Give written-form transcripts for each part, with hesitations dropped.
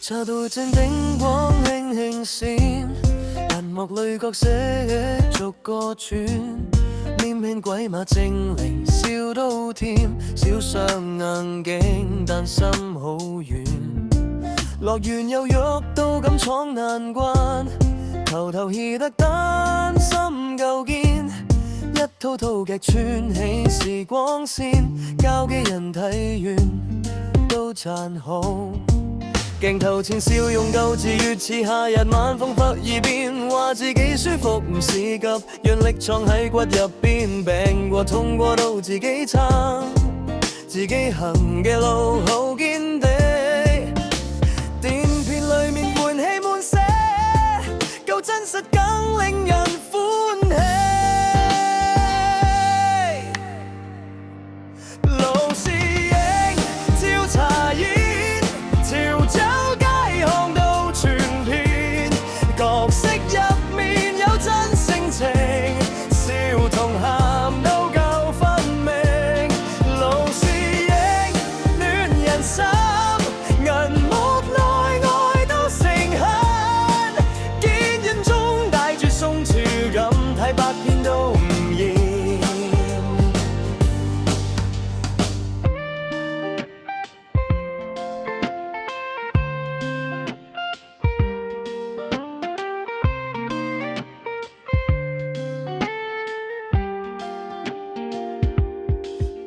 茶道正燈光輕輕閃，銀幕裏角色逐個轉，黏輕鬼馬精靈笑都甜，小雙硬頸但心好軟，樂園又喐到敢闖難關，頭頭戲得單心夠堅，一套套劇串起時光線，交機人睇完都讚好。鏡頭前笑容夠自越似夏日晚風忽而變，話自己舒服唔是急，讓力藏喺骨入邊，病過痛過都自己撐，自己行嘅路好堅定。電片裡面悶氣滿瀉，夠真實更令人歡喜。路是影，照茶煙，潮州街巷到全片，角色入面有真性情，笑同喊都夠分明。路是影，戀人心，銀幕內愛都誠懇，堅忍中帶住鬆弛感，睇百遍都唔厭。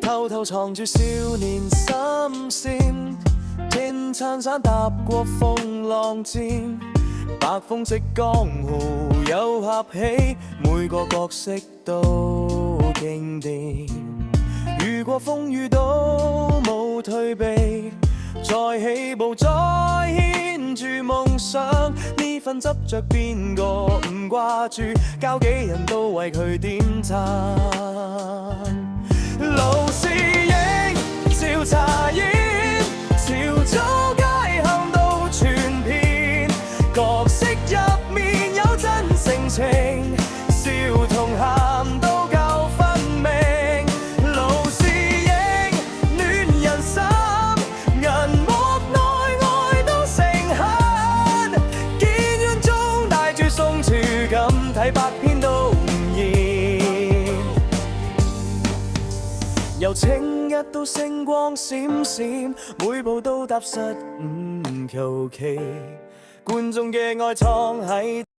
偷偷藏住少年心線，天撐傘踏過風浪尖，白風即江湖有合起，每個角色都經典，遇過風雨都冇退避，再起步再牽住夢想，呢份執着邊個唔掛住，交幾人都為佢點讚。路是影，照茶煙，潮州街巷到全片，角色入面有真性情，笑同喊都夠分明。路是影，戀人心，銀幕內愛都誠懇，堅忍中帶住鬆弛感，睇百遍都唔厭。由清一到星光閃閃，每部都踏實唔求其，觀眾嘅愛藏喺